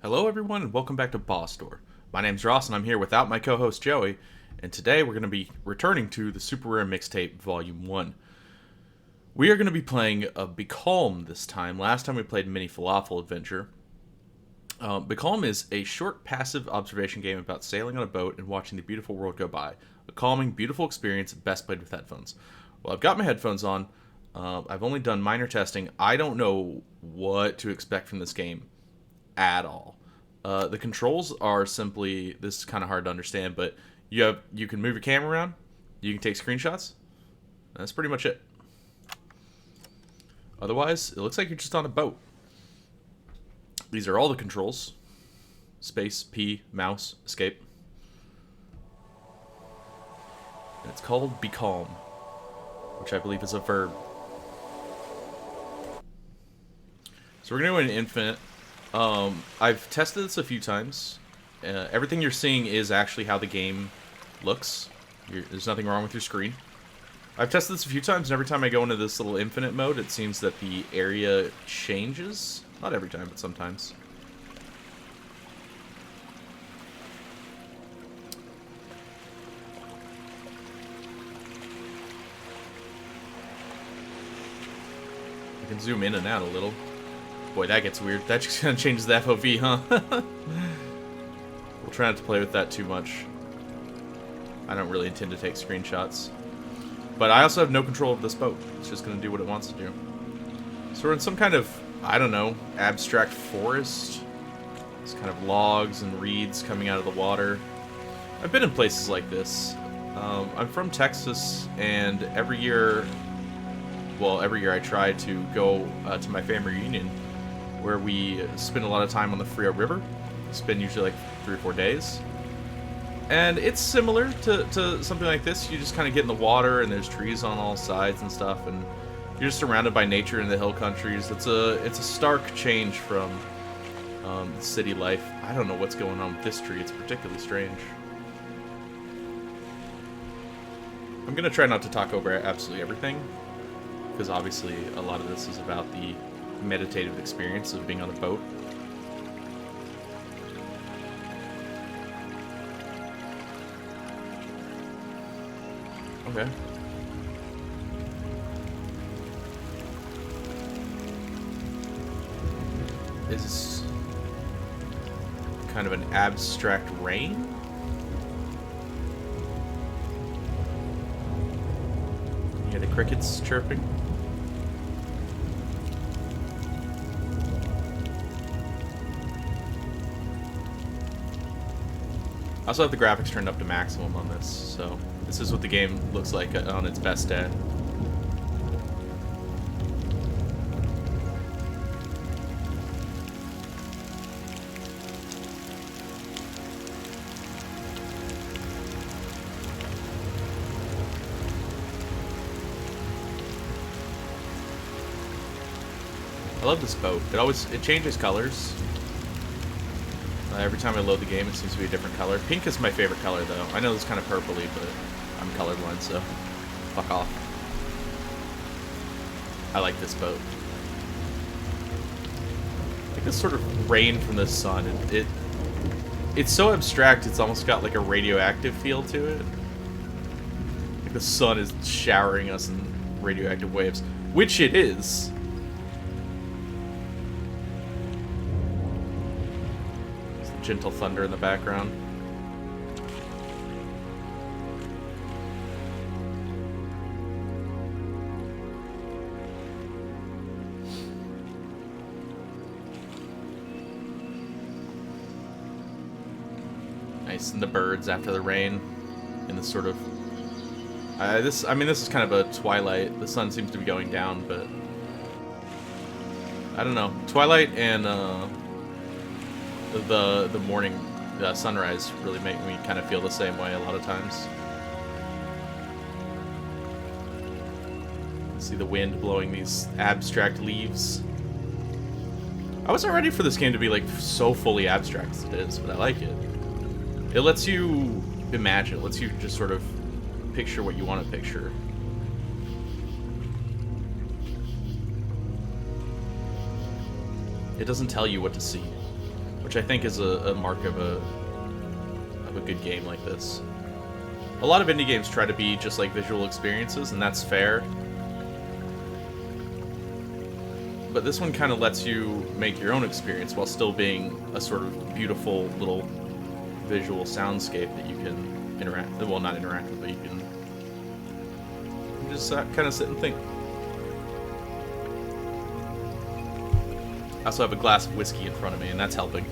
Hello, everyone, and welcome back to Boss Store. My name's Ross, and I'm here without my co-host Joey. And today we're going to be returning to the Super Rare Mixtape Volume One. We are going to be playing a Becalm this time. Last time we played Mini Falafel Adventure. Becalm is a short, passive observation game about sailing on a boat and watching the beautiful world go by. A calming, beautiful experience, best played with headphones. Well, I've got my headphones on. I've only done minor testing. I don't know what to expect from this game at all. The controls are simply, this is kind of hard to understand, but you can move your camera around, you can take screenshots. That's pretty much it. Otherwise, it looks like you're just on a boat. These are all the controls: space, P, mouse, escape. And it's called Becalm, which I believe is a verb. So we're gonna do an infinite. I've tested this a few times. Everything you're seeing is actually how the game looks. There's nothing wrong with your screen. I've tested this a few times, and every time I go into this little infinite mode, it seems that the area changes. Not every time, but sometimes. I can zoom in and out a little. Boy, that gets weird. That just kind of changes the FOV, huh? We'll try not to play with that too much. I don't really intend to take screenshots. But I also have no control of this boat. It's just going to do what it wants to do. So we're in some kind of, I don't know, abstract forest. It's kind of logs and reeds coming out of the water. I've been in places like this. I'm from Texas, and every year I try to go to my family reunion, where we spend a lot of time on the Frio River. Spend usually like 3 or 4 days. And it's similar to something like this. You just kind of get in the water, and there's trees on all sides and stuff, and you're just surrounded by nature in the hill countries. It's a stark change from city life. I don't know what's going on with this tree. It's particularly strange. I'm going to try not to talk over absolutely everything, because obviously a lot of this is about the meditative experience of being on a boat. Okay. Is this kind of an abstract rain? You hear the crickets chirping? I also have the graphics turned up to maximum on this, so this is what the game looks like on its best day. I love this boat. It changes colors. Every time I load the game, it seems to be a different color. Pink is my favorite color, though. I know it's kind of purpley, but I'm colorblind, so fuck off. I like this boat. Like this sort of rain from the sun. It's so abstract, it's almost got like a radioactive feel to it. Like the sun is showering us in radioactive waves, which it is. Gentle thunder in the background. Nice, and the birds after the rain, in this sort of. This is kind of a twilight. The sun seems to be going down, but I don't know. Twilight and the morning sunrise really make me kind of feel the same way a lot of times. See the wind blowing these abstract leaves. I wasn't ready for this game to be like so fully abstract as it is, but I like it. It lets you imagine, it lets you just sort of picture what you want to picture. It doesn't tell you what to see. which I think is a mark of a good game like this. A lot of indie games try to be just like visual experiences, and that's fair. But this one kind of lets you make your own experience while still being a sort of beautiful little visual soundscape that you can interact, well, not interact with, but you can just kind of sit and think. I also have a glass of whiskey in front of me, and that's helping.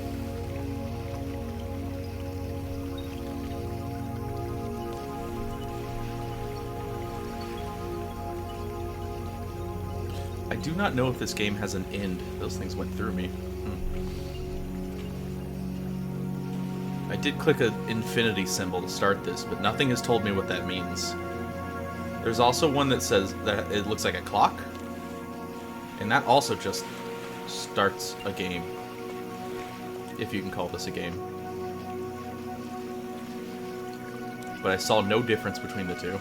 I do not know if this game has an end. Those things went through me. I did click an infinity symbol to start this, but nothing has told me what that means. There's also one that says that it looks like a clock, and that also just starts a game, if you can call this a game. But I saw no difference between the two.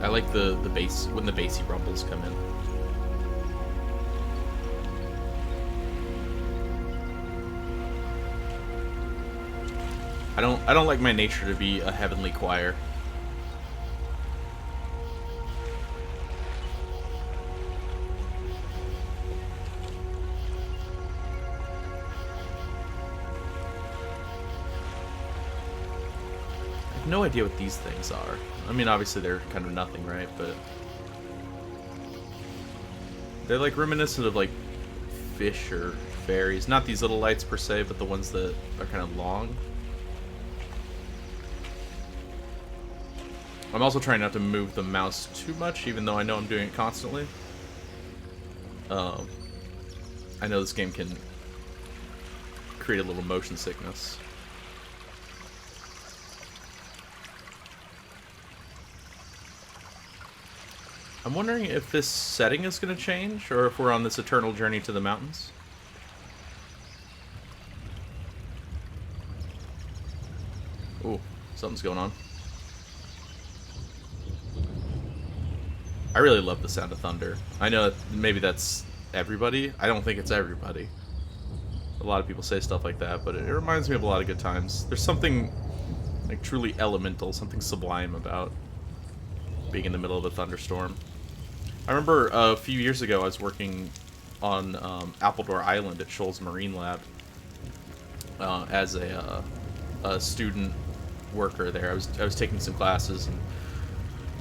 I like the bass, when the bassy rumbles come in. I don't like my nature to be a heavenly choir. I have no idea what these things are. I mean, obviously they're kind of nothing, right? But they're like reminiscent of like fish or fairies. Not these little lights per se, but the ones that are kind of long. I'm also trying not to move the mouse too much, even though I know I'm doing it constantly. I know this game can create a little motion sickness. I'm wondering if this setting is going to change, or if we're on this eternal journey to the mountains. Ooh, something's going on. I really love the sound of thunder. I know that maybe that's everybody. I don't think it's everybody. A lot of people say stuff like that, but it reminds me of a lot of good times. There's something like truly elemental, something sublime about being in the middle of a thunderstorm. I remember a few years ago I was working on Appledore Island at Shoals Marine Lab as a student worker there. I was taking some classes and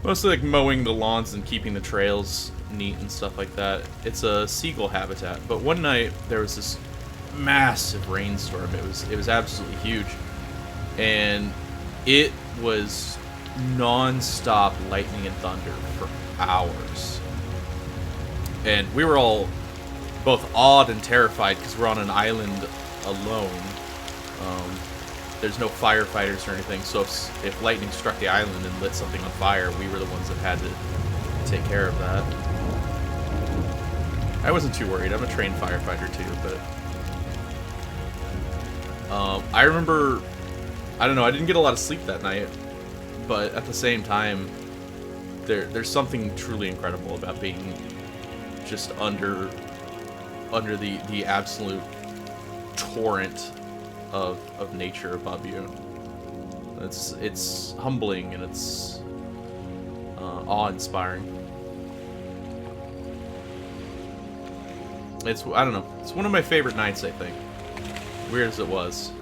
mostly like mowing the lawns and keeping the trails neat and stuff like that. It's a seagull habitat, but one night there was this massive rainstorm. It was absolutely huge, and it was non-stop lightning and thunder for hours. And we were all both awed and terrified because we're on an island alone. There's no firefighters or anything, so if lightning struck the island and lit something on fire, we were the ones that had to take care of that. I wasn't too worried. I'm a trained firefighter too, but I remember, I don't know, I didn't get a lot of sleep that night, but at the same time, there's something truly incredible about being just under the absolute torrent of nature above you. It's humbling and it's awe-inspiring. I don't know, it's one of my favorite nights, I think. Weird as it was.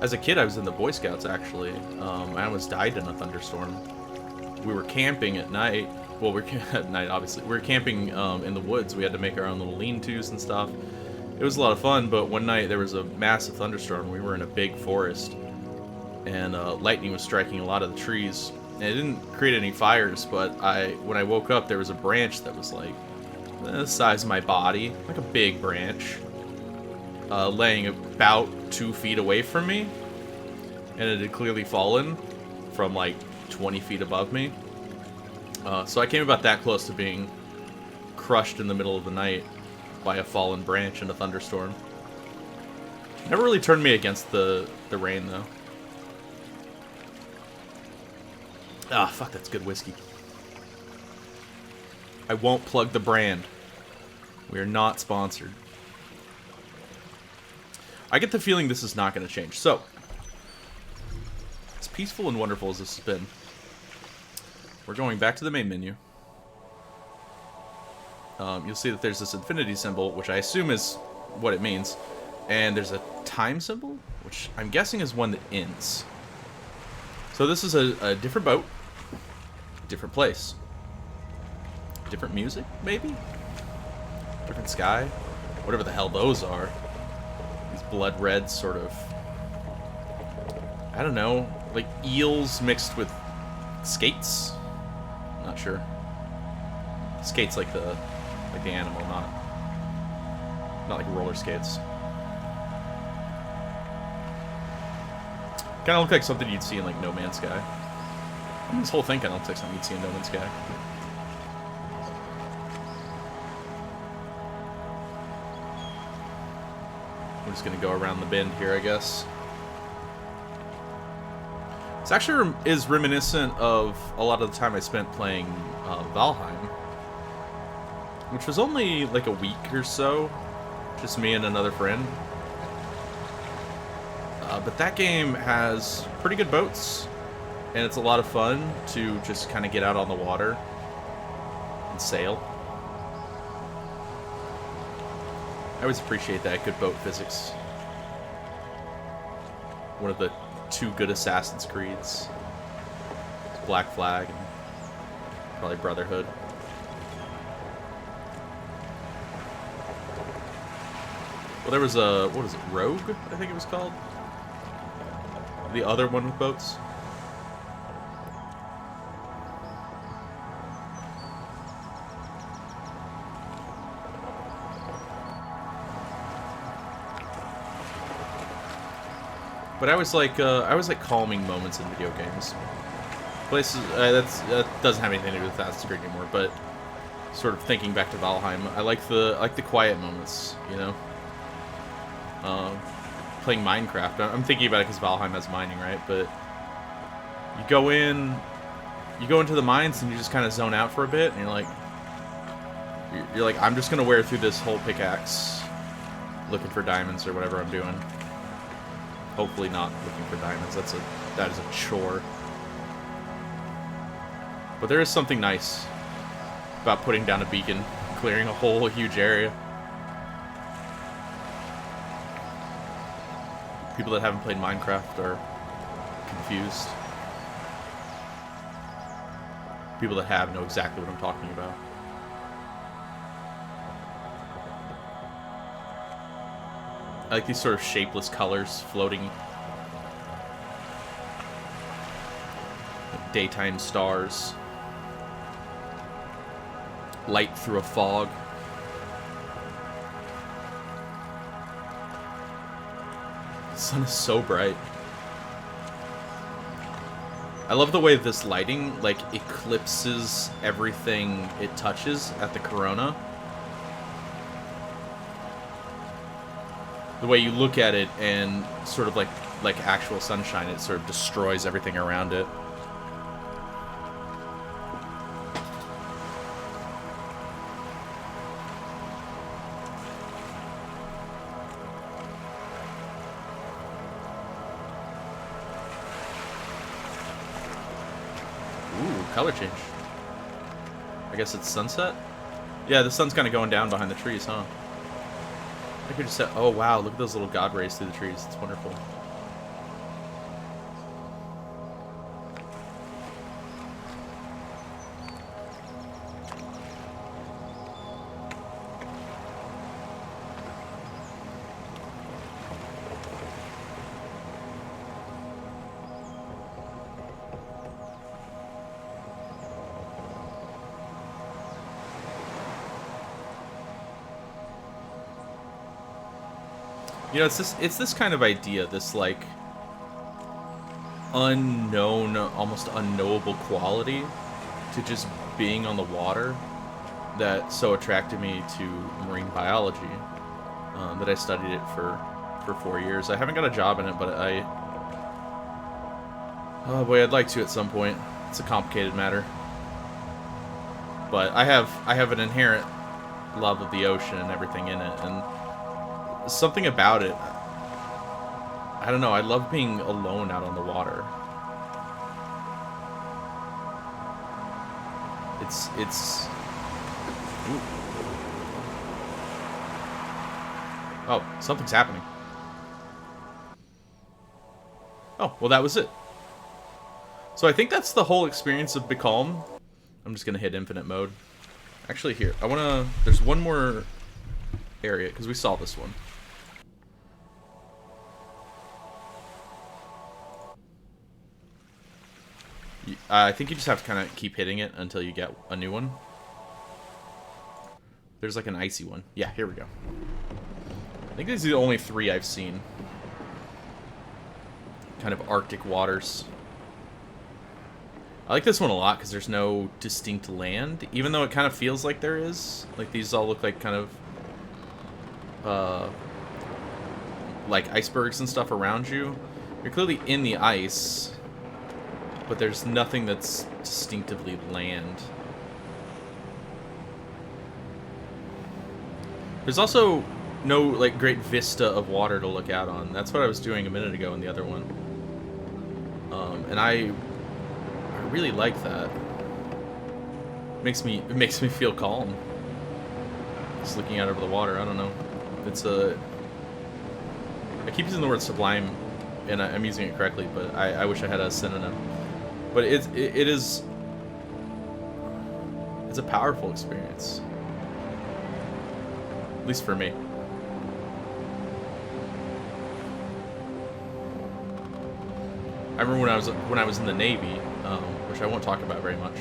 As a kid, I was in the Boy Scouts, actually. I almost died in a thunderstorm. We were camping at night. Well, we were at night, obviously. We were camping in the woods. We had to make our own little lean-tos and stuff. It was a lot of fun, but one night there was a massive thunderstorm. We were in a big forest, and lightning was striking a lot of the trees. And it didn't create any fires, but when I woke up, there was a branch that was like the size of my body, like a big branch, laying about 2 feet away from me, and it had clearly fallen from like 20 feet above me. So I came about that close to being crushed in the middle of the night by a fallen branch in a thunderstorm. Never really turned me against the rain, though. Ah, fuck, that's good whiskey. I won't plug the brand. We are not sponsored. I get the feeling this is not going to change. So, as peaceful and wonderful as this has been, we're going back to the main menu. You'll see that there's this infinity symbol, which I assume is what it means. And there's a time symbol, which I'm guessing is one that ends. So this is a different boat, different place, different music, maybe? Different sky? Whatever the hell those are. These blood red sort of, I don't know, like eels mixed with skates? Not sure. Skates like the animal, not like roller skates. Kind of look like something you'd see in like No Man's Sky. I mean, this whole thing kind of looks like something you'd see in No Man's Sky. We're just gonna go around the bend here, I guess. This actually is reminiscent of a lot of the time I spent playing Valheim, which was only like a week or so, just me and another friend. But that game has pretty good boats, and it's a lot of fun to just kind of get out on the water and sail. I always appreciate that, good boat physics. One of the 2 good Assassin's Creeds. Black Flag and probably Brotherhood. Well, there was a, what is it, Rogue, I think it was called? The other one with boats? But I always like calming moments in video games. Places that doesn't have anything to do with Assassin's Creed anymore, but sort of thinking back to Valheim, I like the quiet moments, you know. Playing Minecraft, I'm thinking about it because Valheim has mining, right? But you go into the mines and you just kind of zone out for a bit, and you're like, I'm just gonna wear through this whole pickaxe, looking for diamonds or whatever I'm doing. Hopefully not looking for diamonds. That is a chore. But there is something nice about putting down a beacon, clearing a whole huge area. People that haven't played Minecraft are confused. People that have know exactly what I'm talking about. I like these sort of shapeless colors floating. Like daytime stars. Light through a fog. The sun is so bright. I love the way this lighting, like, eclipses everything it touches at the corona. The way you look at it and sort of like actual sunshine, it sort of destroys everything around it. Ooh, color change. I guess it's sunset? Yeah, the sun's kind of going down behind the trees, huh? I could just say, oh wow, look at those little god rays through the trees. It's wonderful. You know, it's this kind of idea, this like unknown, almost unknowable quality to just being on the water that so attracted me to marine biology, that I studied it for 4 years. I haven't got a job in it, but oh boy, I'd like to at some point. It's a complicated matter, but I have an inherent love of the ocean and everything in it, and something about it. I don't know. I love being alone out on the water. It's. Ooh. Oh, something's happening. Oh, well, that was it. So I think that's the whole experience of Becalm. I'm just gonna hit infinite mode. Actually, here, I wanna. There's one more area because we saw this one. I think you just have to kind of keep hitting it until you get a new one. There's like an icy one. Yeah, here we go. I think these are the only 3 I've seen. Kind of Arctic waters. I like this one a lot because there's no distinct land, even though it kind of feels like there is. Like these all look like kind of like icebergs and stuff around you. You're clearly in the ice, but there's nothing that's distinctively land. There's also no like great vista of water to look out on. That's what I was doing a minute ago in the other one. And I really like that. It makes me feel calm. Just looking out over the water. I don't know. It's a. I keep using the word sublime, and I'm using it correctly, but I wish I had a synonym. But it is. It's a powerful experience. At least for me. I remember when I was in the Navy, which I won't talk about very much,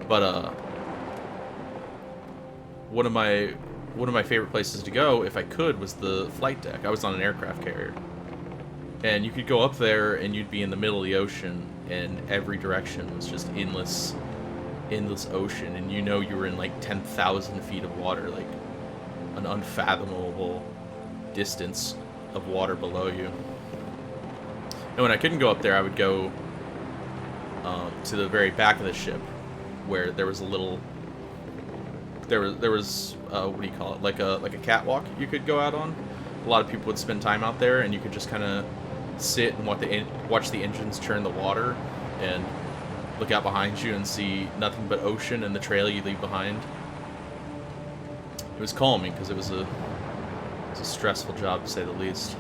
but one of my favorite places to go, if I could, was the flight deck. I was on an aircraft carrier, and you could go up there and you'd be in the middle of the ocean, and every direction was just endless ocean, and you know you were in like 10,000 feet of water, like an unfathomable distance of water below you. And when I couldn't go up there, I would go to the very back of the ship, where there was a little. There was what do you call it? Like a catwalk you could go out on. A lot of people would spend time out there, and you could just kind of sit and watch the engines churn the water, and look out behind you and see nothing but ocean and the trail you leave behind. It was calming because it was a stressful job, to say the least.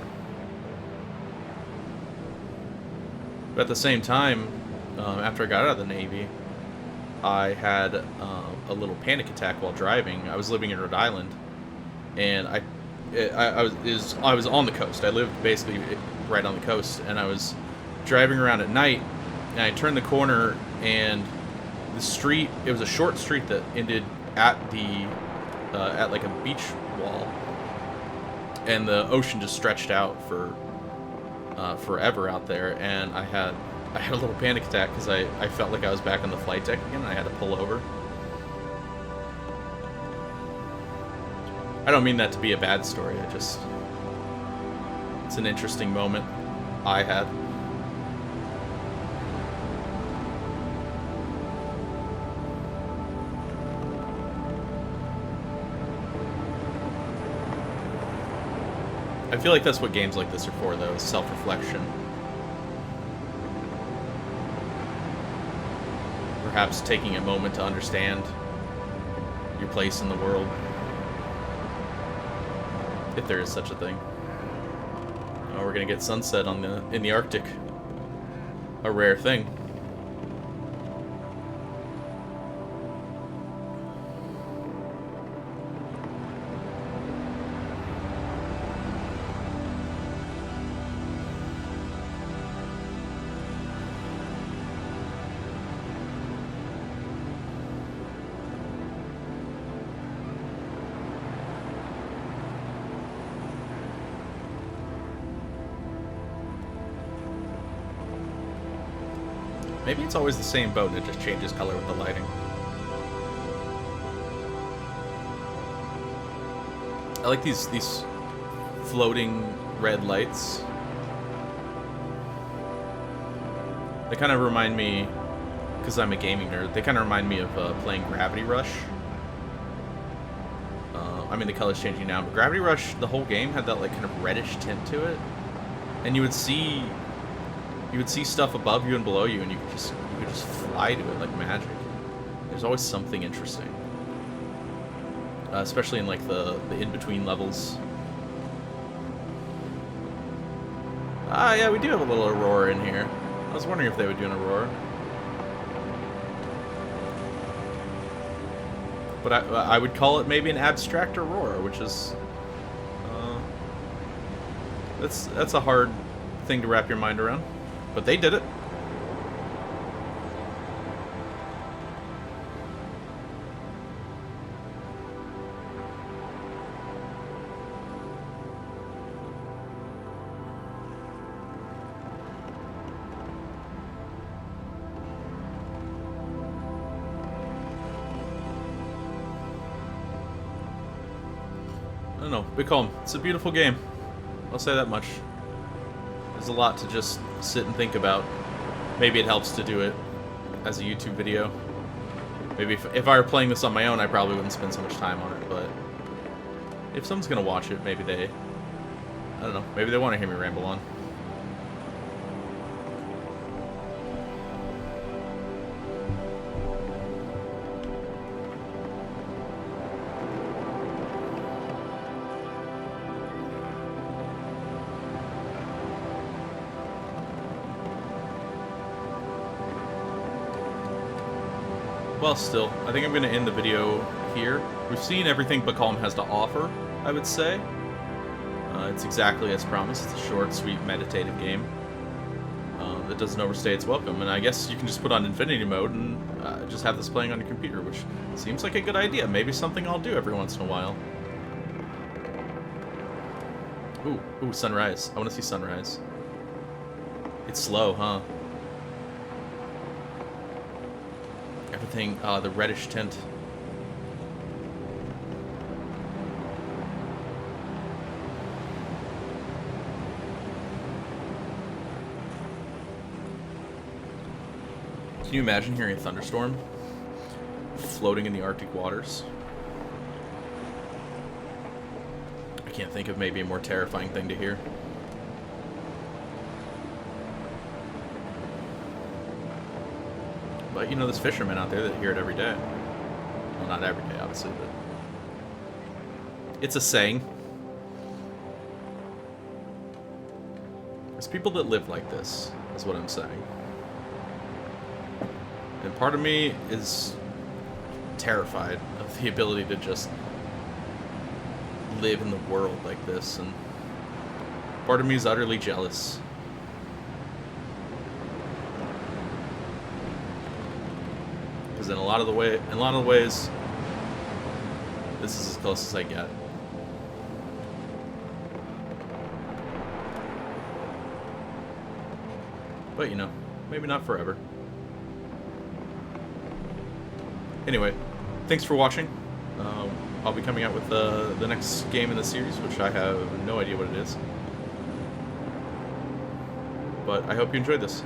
But at the same time, after I got out of the Navy, I had a little panic attack while driving. I was living in Rhode Island, and I was on the coast. I lived basically right on the coast, and I was driving around at night, and I turned the corner, and the street, it was a short street that ended at the at like a beach wall, and the ocean just stretched out for forever out there, and I had a little panic attack because I felt like I was back on the flight deck again, and I had to pull over. I don't mean that to be a bad story, it's an interesting moment I had. I feel like that's what games like this are for, though, self-reflection. Perhaps taking a moment to understand your place in the world. If there is such a thing. Oh, we're gonna get sunset in the Arctic. A rare thing. Maybe it's always the same boat and it just changes color with the lighting. I like these floating red lights. They kind of remind me, because I'm a gaming nerd, they kind of remind me of playing Gravity Rush. I mean, the color's changing now, but Gravity Rush, the whole game had that like kind of reddish tint to it, and you would see stuff above you and below you, and you could just fly to it like magic. There's always something interesting, especially in like the in-between levels. Ah, yeah, we do have a little Aurora in here. I was wondering if they would do an Aurora. But I would call it maybe an abstract Aurora, which is... that's a hard thing to wrap your mind around. But they did it. I don't know, Becalm. It's a beautiful game. I'll say that much. There's a lot to just sit and think about. Maybe it helps to do it as a YouTube video. Maybe if I were playing this on my own, I probably wouldn't spend so much time on it, but if someone's gonna watch it, maybe they... I don't know, maybe they want to hear me ramble on. Well, still, I think I'm going to end the video here. We've seen everything Becalm has to offer, I would say. It's exactly as promised. It's a short, sweet, meditative game that doesn't overstay its welcome. And I guess you can just put on Infinity Mode and just have this playing on your computer, which seems like a good idea. Maybe something I'll do every once in a while. Ooh, sunrise. I want to see sunrise. It's slow, huh? Everything, the reddish tint. Can you imagine hearing a thunderstorm floating in the Arctic waters? I can't think of maybe a more terrifying thing to hear. But, you know, there's fishermen out there that hear it every day. Well, not every day, obviously, but... it's a saying. There's people that live like this, is what I'm saying. And part of me is terrified of the ability to just live in the world like this, and part of me is utterly jealous. Because in a lot of ways, this is as close as I get. But you know, maybe not forever. Anyway, thanks for watching. I'll be coming out with the next game in the series, which I have no idea what it is. But I hope you enjoyed this.